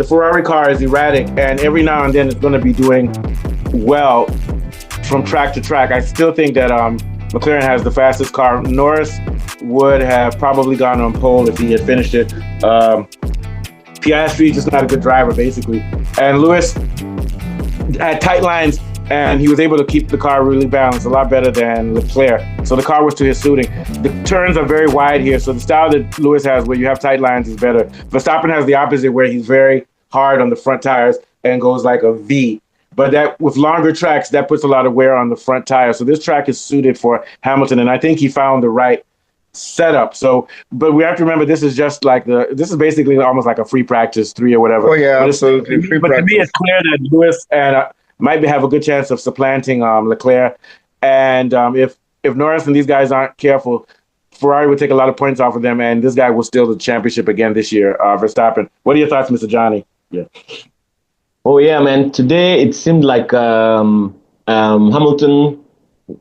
the Ferrari car is erratic, and every now and then it's going to be doing well from track to track. I still think that McLaren has the fastest car. Norris would have probably gone on pole if he had finished it. Piastri just not a good driver, basically. And Lewis had tight lines, and he was able to keep the car really balanced, a lot better than Leclerc. So the car was to his suiting. The turns are very wide here, so the style that Lewis has, where you have tight lines, is better. Verstappen has the opposite, where he's very hard on the front tires and goes like a V. But that with longer tracks, that puts a lot of wear on the front tire. So this track is suited for Hamilton, and I think he found the right setup. So, but we have to remember, this is just like this is basically almost like a free practice 3 or whatever. Oh yeah, absolutely. But to me, it's clear that Lewis and might have a good chance of supplanting Leclerc. And if Norris and these guys aren't careful, Ferrari would take a lot of points off of them, and this guy will steal the championship again this year, Verstappen. What are your thoughts, Mr. Johnny? Yeah. Oh yeah, man. Today it seemed like Hamilton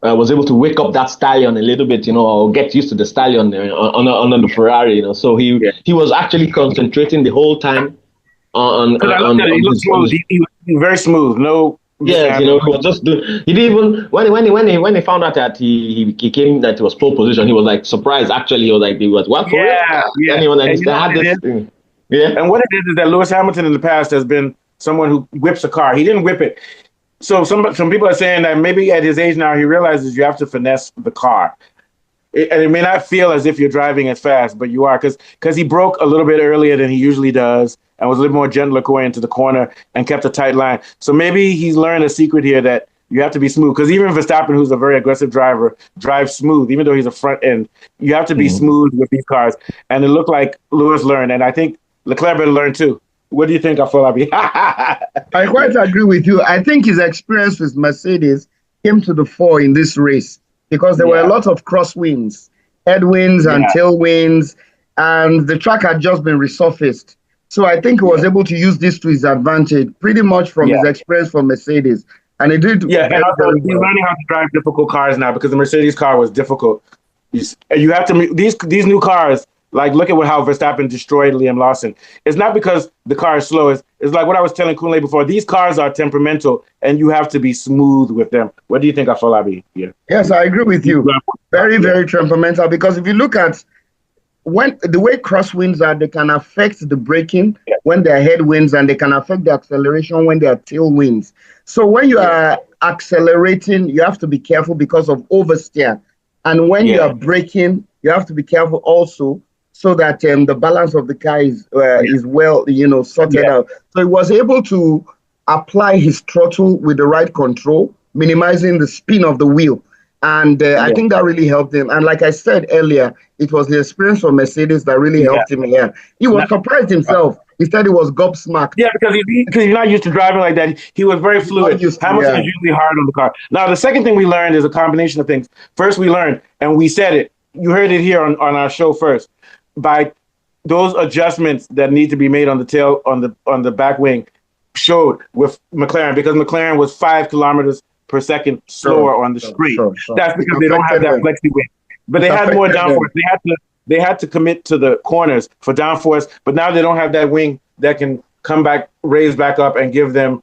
was able to wake up that stallion a little bit, or get used to the stallion on the Ferrari, So he was actually concentrating the whole time on. Because I looked at it, he looked smooth. He was very smooth. No. Yes, he was just doing. He didn't even when he found out that he came, that it was pole position, he was like surprised. Actually, he was like, what for real? Yeah. And they had this thing. Yeah. And what it is that Lewis Hamilton in the past has been someone who whips a car. He didn't whip it. So some people are saying that maybe at his age now, he realizes you have to finesse the car. And it may not feel as if you're driving as fast, but you are, because he broke a little bit earlier than he usually does and was a little more gentler going into the corner and kept a tight line. So maybe he's learned a secret here that you have to be smooth, because even Verstappen, who's a very aggressive driver, drives smooth, even though he's a front end. You have to be smooth with these cars. And it looked like Lewis learned, and I think Leclerc better learn too. What do you think, Afolabi? I quite agree with you. I think his experience with Mercedes came to the fore in this race, because there were a lot of crosswinds, headwinds and tailwinds, and the track had just been resurfaced. So I think he was able to use this to his advantage, pretty much from his experience from Mercedes. And he did. Yeah, and also he's learning how to drive difficult cars now, because the Mercedes car was difficult. You have to these new cars. Like, look at how Verstappen destroyed Liam Lawson. It's not because the car is slow. It's like what I was telling Kunle before. These cars are temperamental, and you have to be smooth with them. What do you think, Afolabi? Yeah. Yes, I agree with you. Very, very temperamental. Because if you look at the way crosswinds are, they can affect the braking when they're headwinds, and they can affect the acceleration when they're tailwinds. So when you are accelerating, you have to be careful because of oversteer. And when you are braking, you have to be careful also, so that the balance of the car is well, sorted out. So he was able to apply his throttle with the right control, minimizing the spin of the wheel. And I think that really helped him. And like I said earlier, it was the experience from Mercedes that really helped him here. He was surprised himself. He said he was gobsmacked. Yeah, because he's not used to driving like that. He was very fluid. Hamilton is usually hard on the car. Now, the second thing we learned is a combination of things. First, we learned, and we said it, you heard it here on our show first, by those adjustments that need to be made on the tail, on the back wing, showed with McLaren, because McLaren was 5 kilometers per second slower on the street. That's because they don't have that flexi wing. But they had more downforce. They had to commit to the corners for downforce, but now they don't have that wing that can come back, raise back up, and give them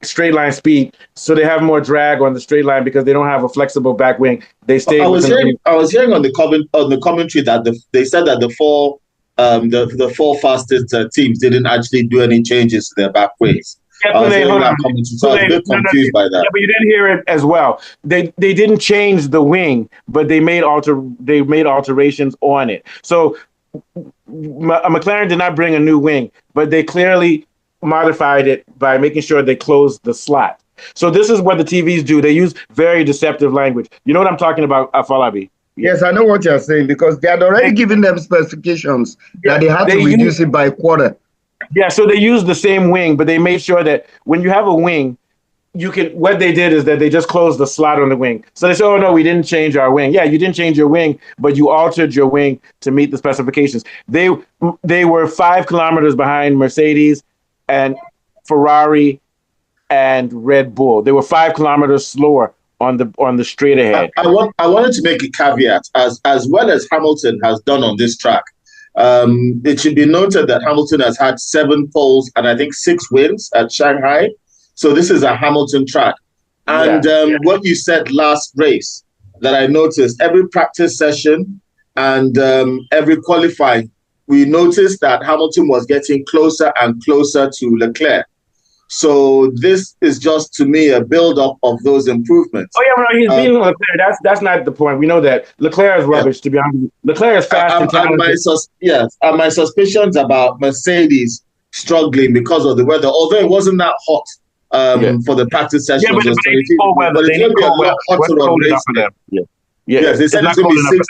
straight line speed. So they have more drag on the straight line because they don't have a flexible back wing. They stay. I was hearing on the commentary that they said that the four fastest teams didn't actually do any changes to their back wings. So I was a bit confused by that. Yeah, but you didn't hear it as well. They didn't change the wing, but they made alterations on it. So McLaren did not bring a new wing, but they clearly modified it by making sure they closed the slot. So this is what the TVs do. They use very deceptive language. You know what I'm talking about, Afolabi? Yes, I know what you're saying, because they had already given them specifications that they had to reduce it by a quarter. Yeah, so they used the same wing, but they made sure that when you have a wing, what they did is that they just closed the slot on the wing. So they said, oh, no, we didn't change our wing. Yeah, you didn't change your wing, but you altered your wing to meet the specifications. They were 5 kilometers behind Mercedes and Ferrari and Red Bull. They were 5 kilometers slower on the straight ahead. I wanted to make a caveat, as well as Hamilton has done on this track. It should be noted that Hamilton has had 7 poles and I think 6 wins at Shanghai. So this is a Hamilton track. And what you said last race that I noticed, every practice session and every qualifying, we noticed that Hamilton was getting closer and closer to Leclerc. So this is just, to me, a build-up of those improvements. Oh, yeah, no, he's beating Leclerc. That's not the point. We know that. Leclerc is rubbish, to be honest. Leclerc is fast and talented. And my suspicions about Mercedes struggling because of the weather, although it wasn't that hot for the practice session. Yeah, but it's going to be cold weather. But it's going to be a lot hotter on race day. Yes, they said it's going to be 6.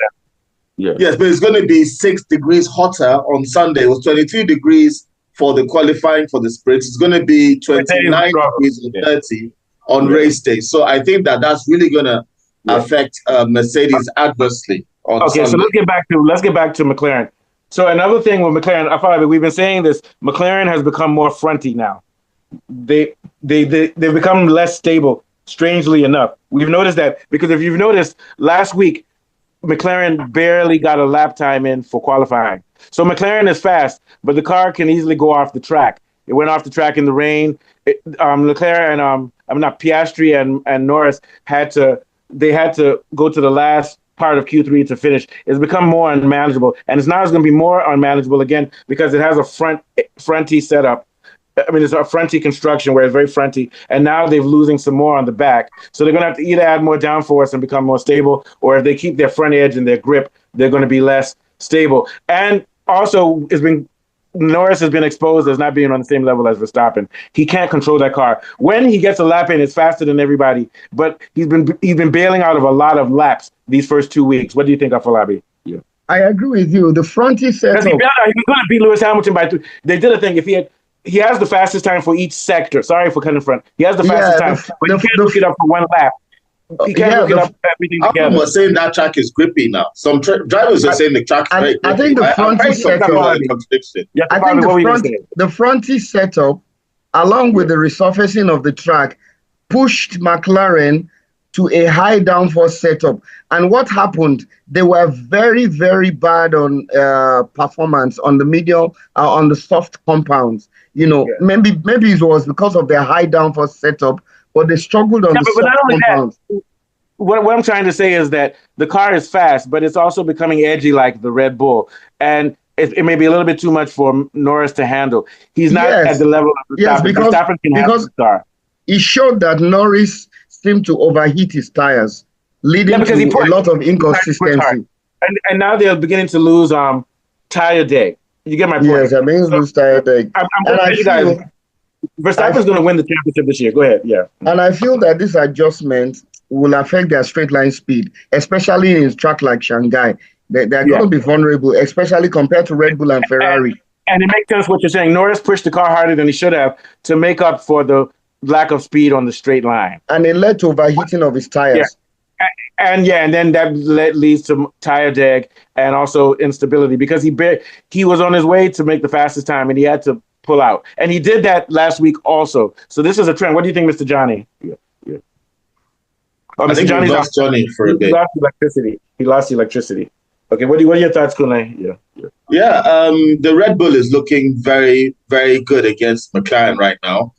Yes, but it's going to be 6 degrees hotter on Sunday. It was 23 degrees for the qualifying for the sprint. It's going to be 29 degrees or 30 on race day. So I think that that's really going to affect Mercedes adversely on Sunday. So let's get back to McLaren. So another thing with McLaren, I thought we've been saying this. McLaren has become more fronty now. They've become less stable. Strangely enough, we've noticed that because if you've noticed last week, McLaren barely got a lap time in for qualifying. So McLaren is fast, but the car can easily go off the track. It went off the track in the rain. Leclerc and Piastri and Norris had to go to the last part of Q3 to finish. It's become more unmanageable, and it's going to be more unmanageable again because it has a fronty setup. I mean, it's a fronty construction where it's very fronty, and now they're losing some more on the back. So they're going to have to either add more downforce and become more stable, or if they keep their front edge and their grip, they're going to be less stable. And also, Norris has been exposed as not being on the same level as Verstappen. He can't control that car. When he gets a lap in, it's faster than everybody, but he's been bailing out of a lot of laps these first 2 weeks. What do you think, Afolabi? Yeah, I agree with you. The fronty setup. He was going to beat Lewis Hamilton by 3. They did a thing. If he has the fastest time for each sector. Sorry for cutting in front. He has the fastest time, but he can't look it up for one lap. He can't look it up everything together. Some are saying that track is grippy now. Some drivers are saying the track is very grippy. I think the fronty setup. The fronty setup, along with the resurfacing of the track, pushed McLaren to a high downforce setup. And what happened? They were very, very bad on performance on the medium, on the soft compounds. Maybe it was because of their high downforce setup, but they struggled on the soft compounds. What I'm trying to say is that the car is fast, but it's also becoming edgy like the Red Bull. And it may be a little bit too much for Norris to handle. He's not at the level of Verstappen. Verstappen can handle the car. He showed that Norris seemed to overheat his tires, leading to a lot of inconsistency. And now they're beginning to lose tire day. You get my point? Yes, I mean, lose tire day. I'm going to tell you guys, Verstappen's going to win the championship this year. Go ahead, yeah. And I feel that this adjustment will affect their straight line speed, especially in a track like Shanghai. They're going to be vulnerable, especially compared to Red Bull and Ferrari. And it makes sense what you're saying. Norris pushed the car harder than he should have to make up for the lack of speed on the straight line. And it led to overheating of his tires. Yeah. And then that leads to tire drag and also instability because he was on his way to make the fastest time and he had to pull out. And he did that last week also. So this is a trend. What do you think, Mr. Johnny? I think Johnny's lost Johnny for a bit. He lost electricity. Okay, what are your thoughts, Kunle? The Red Bull is looking very, very good against McLaren right now.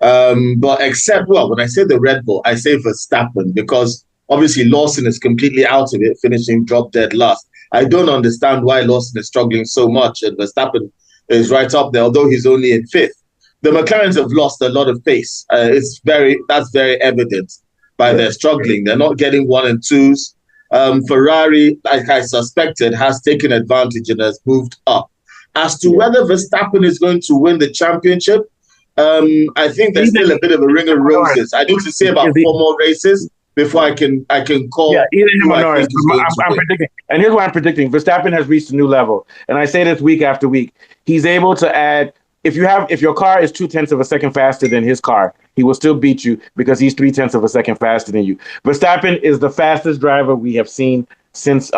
But when I say the Red Bull, I say Verstappen because obviously Lawson is completely out of it, finishing drop dead last. I don't understand why Lawson is struggling so much and Verstappen is right up there, although he's only in 5th. The McLarens have lost a lot of pace. That's very evident by their struggling. They're not getting 1 and 2s. Ferrari, like I suspected, has taken advantage and has moved up. As to whether Verstappen is going to win the championship, I think there's still a bit of a ring of roses. I need to see about 4 more races before I can call. Yeah, either him or Norris. I'm predicting, and here's what I'm predicting: Verstappen has reached a new level, and I say this week after week. He's able to add. If your car is 0.2 of a second faster than his car, he will still beat you because he's 0.3 of a second faster than you. Verstappen is the fastest driver we have seen since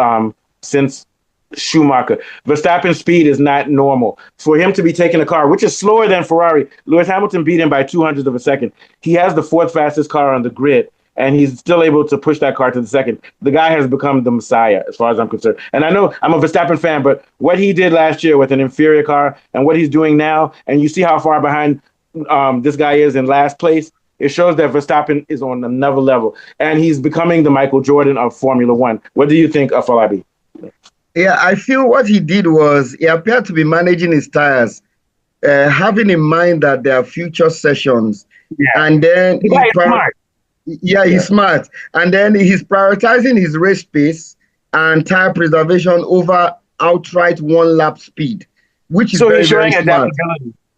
Schumacher. Verstappen's speed is not normal. For him to be taking a car, which is slower than Ferrari, Lewis Hamilton beat him by 0.02 of a second. He has the 4th fastest car on the grid, and he's still able to push that car to the second. The guy has become the Messiah, as far as I'm concerned. And I know I'm a Verstappen fan, but what he did last year with an inferior car and what he's doing now, and you see how far behind this guy is in last place, it shows that Verstappen is on another level, and he's becoming the Michael Jordan of Formula One. What do you think of Falabi? Yeah, I feel what he did was he appeared to be managing his tires, having in mind that there are future sessions. Yeah. And then he's smart. Yeah, he's smart. And then he's prioritizing his race pace and tire preservation over outright one-lap speed, which is very, very smart.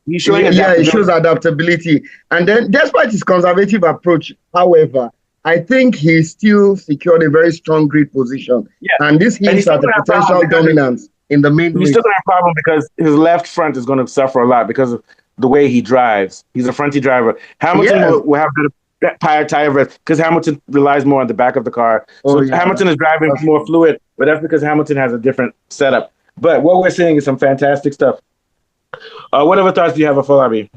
He's showing adaptability. Yeah, he shows adaptability. And then, despite his conservative approach, however, I think he still secured a very strong grid position. Yeah. And this hints at the potential dominance in the main race. He's still going to have a problem because his left front is going to suffer a lot because of the way he drives. He's a fronty driver. Hamilton will have better tire rest because Hamilton relies more on the back of the car. So Hamilton is driving more fluid, but that's because Hamilton has a different setup. But what we're seeing is some fantastic stuff. What other thoughts do you have of Falabi?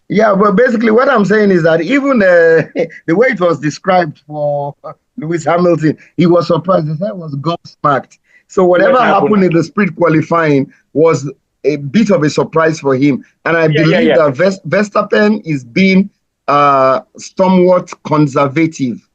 Yeah, but basically what I'm saying is that even the way it was described for Lewis Hamilton, he was surprised. He said it was gobsmacked. So whatever happened in the sprint qualifying was a bit of a surprise for him. And I believe that Verstappen is being somewhat conservative.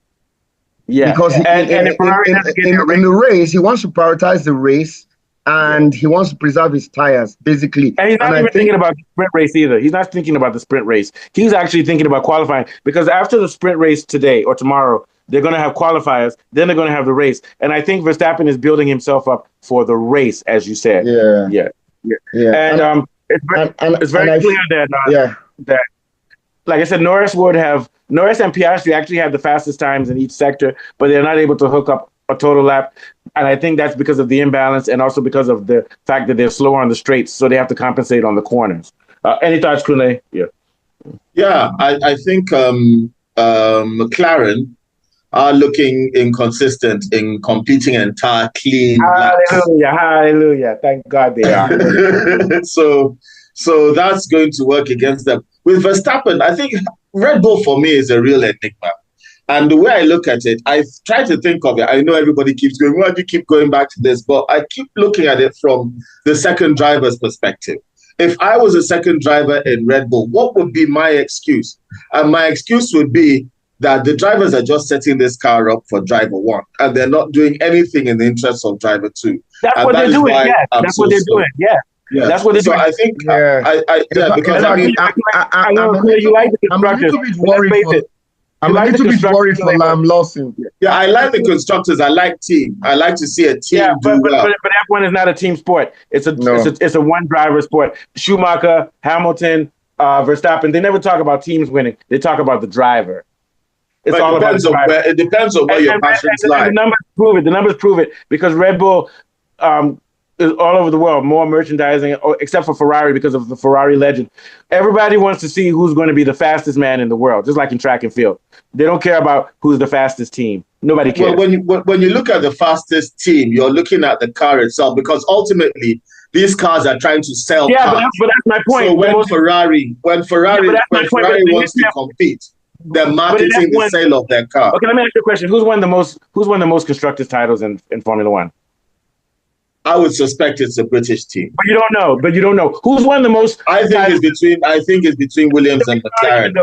Yeah, because in the race, he wants to prioritize the race. And he wants to preserve his tires, basically. And he's not even thinking about the sprint race either. He's not thinking about the sprint race. He's actually thinking about qualifying because after the sprint race today or tomorrow, they're going to have qualifiers. Then they're going to have the race. And I think Verstappen is building himself up for the race, as you said. Yeah. And it's very clear that, like I said, Norris and Piastri actually have the fastest times in each sector, but they're not able to hook up a total lap. And I think that's because of the imbalance and also because of the fact that they're slower on the straights, so they have to compensate on the corners. Any thoughts, Kunle? Yeah, I think McLaren are looking inconsistent in completing entire clean laps. Hallelujah. Thank God they are. So that's going to work against them. With Verstappen, I think Red Bull for me is a real enigma. And the way I look at it, I try to think of it. I know everybody keeps going, why do you keep going back to this? But I keep looking at it from the second driver's perspective. If I was a second driver in Red Bull, what would be my excuse? And my excuse would be that the drivers are just setting this car up for driver one, and they're not doing anything in the interest of driver two. That's what they're doing, yeah. That's what they're doing, yeah. That's what they're doing. So I think, because I mean, I know you like the constructors. I'm a little bit worried for Liam Lawson. Yeah, I like the constructors. I like team. I like to see a team do well. But F1 is not a team sport. It's a one driver sport. Schumacher, Hamilton, Verstappen. They never talk about teams winning. They talk about the driver. It depends on where your passions lie. The numbers prove it. The numbers prove it because Red Bull is all over the world, more merchandising, except for Ferrari because of the Ferrari legend. Everybody wants to see who's going to be the fastest man in the world, just like in track and field. They don't care about who's the fastest team. Nobody cares. Well, when you look at the fastest team, you're looking at the car itself because ultimately these cars are trying to sell cars. But that's my point. So when Ferrari wants to compete, they're marketing the sale of their car. Okay, let me ask you a question. Who's won the most constructors titles in Formula One? I would suspect it's a British team. But you don't know. Who's won the most? I think it's between Williams and McLaren.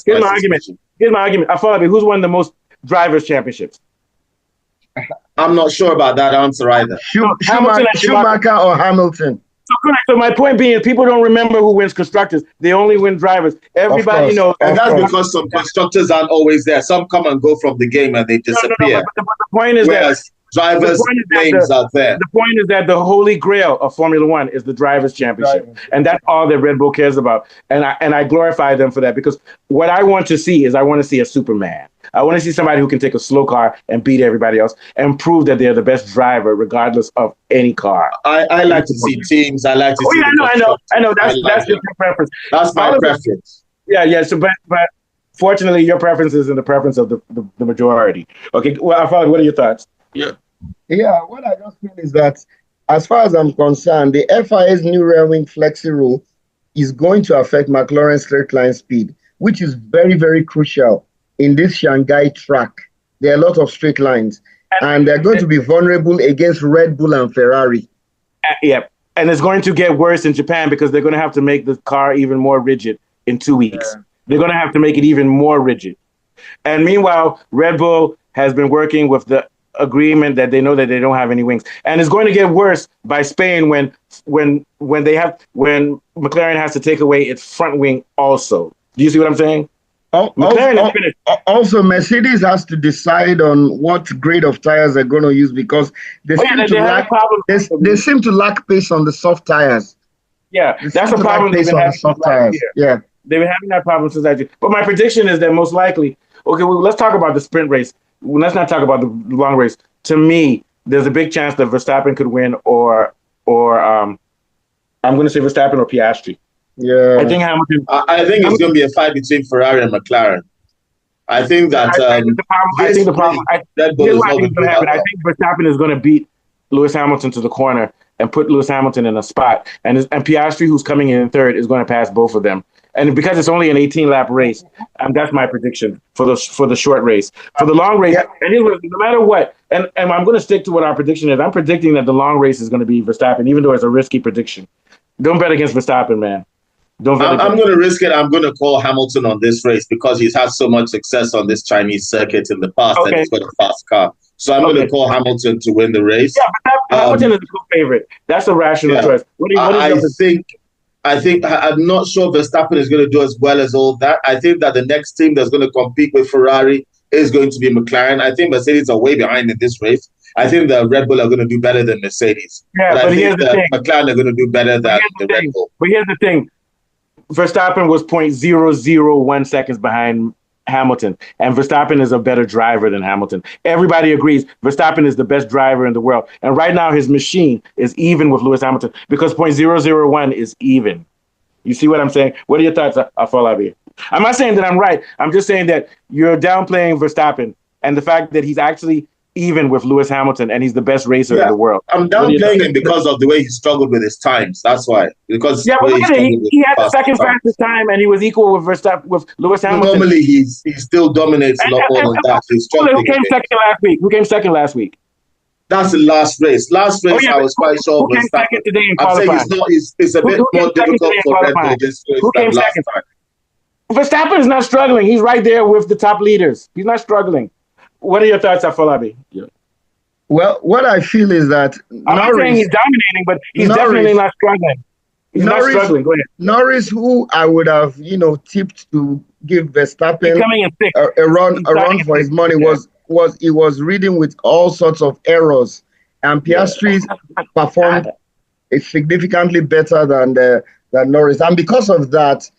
Here's my argument. I follow you. Who's won the most drivers' championships? I'm not sure about that answer either. Schumacher or Hamilton. So my point being, people don't remember who wins constructors. They only win drivers. Everybody knows. And that's because some constructors aren't always there. Some come and go from the game and they disappear. But the point is that drivers' names are there. The point is that the holy grail of Formula One is the drivers' championship. And that's all that Red Bull cares about. And I glorify them for that because what I want to see is a Superman. I want to see somebody who can take a slow car and beat everybody else and prove that they're the best driver regardless of any car. I like to see teams. I like to see I know. That's your preference. That's my preference. Yeah. So, but fortunately, your preference isn't the preference of the majority. Okay, well, what are your thoughts? Yeah, what I just feel is that as far as I'm concerned, the FIA's new rear wing flexi rule is going to affect McLaren's straight line speed, which is very, very crucial in this Shanghai track. There are a lot of straight lines, and they're going to be vulnerable against Red Bull and Ferrari. Yeah, and it's going to get worse in Japan because they're going to have to make the car even more rigid in 2 weeks. Yeah. They're going to have to make it even more rigid. And meanwhile, Red Bull has been working with the agreement that they know that they don't have any wings, and it's going to get worse by Spain when McLaren has to take away its front wing also. Do you see what I'm saying? Also, Mercedes has to decide on what grade of tires they're going to use because they seem to lack pace on the soft tires. Yeah, that's a problem they've been having soft tires. Yeah, they've been having that problem since last year. But my prediction is that most likely, let's talk about the sprint race. Let's not talk about the long race. To me, there's a big chance that Verstappen could win, or I'm going to say Verstappen or Piastri. Yeah, I think Hamilton. I think it's going to be a fight between Ferrari and McLaren. I think that. I think Verstappen is going to beat Lewis Hamilton to the corner and put Lewis Hamilton in a spot, and Piastri, who's coming in third, is going to pass both of them. And because it's only an 18-lap race, that's my prediction for the short race. For the long race, and no matter what, and I'm going to stick to what our prediction is. I'm predicting that the long race is going to be Verstappen, even though it's a risky prediction. Don't bet against Verstappen, man. I'm going to risk it. I'm going to call Hamilton on this race because he's had so much success on this Chinese circuit in the past and he's got a fast car. So I'm going to call Hamilton to win the race. Yeah, but Hamilton is a good favorite. That's a rational choice. I think I'm not sure Verstappen is going to do as well as all that. I think that the next team that's going to compete with Ferrari is going to be McLaren. I think Mercedes are way behind in this race. I think the Red Bull are going to do better than Mercedes. Yeah, but I think the McLaren are going to do better than the Red Bull. But here's the thing. Verstappen was 0.001 seconds behind Hamilton, and Verstappen is a better driver than Hamilton. Everybody agrees Verstappen is the best driver in the world, and right now his machine is even with Lewis Hamilton because 0.001 is even. You see what I'm saying? What are your thoughts, Afolabi? I'm not saying that I'm right. I'm just saying that you're downplaying Verstappen and the fact that he's actually even with Lewis Hamilton, and he's the best racer in the world. I'm downplaying him because of the way he struggled with his times. That's why. Because but look at it. He had the second fastest time, and he was equal with Verstappen, with Lewis Hamilton. Normally, he still dominates a lot more than that. Who came second last week? Who came second last week? That's the last race. I was quite sure Verstappen. Second today in I'm saying it's a bit more difficult for Red Bull this race than last time. Verstappen is not struggling. He's right there with the top leaders. He's not struggling. What are your thoughts, Afolabi? Yeah. Well, what I feel is that I'm not saying he's dominating, but he's definitely not struggling. He's not struggling. Go ahead. Norris, who I would have, tipped to give Verstappen a run for his money, was reading with all sorts of errors, and Piastri performed significantly better than Norris, and because of that,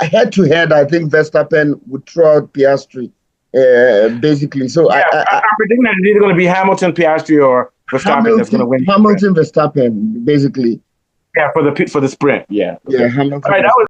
head to head, I think Verstappen would throw out Piastri. Basically, so I'm predicting that it's either going to be Hamilton, Piastri, or Verstappen that's going to win. Hamilton, Verstappen, basically. Yeah, for the sprint. Yeah. Yeah, Hamilton. All right, that was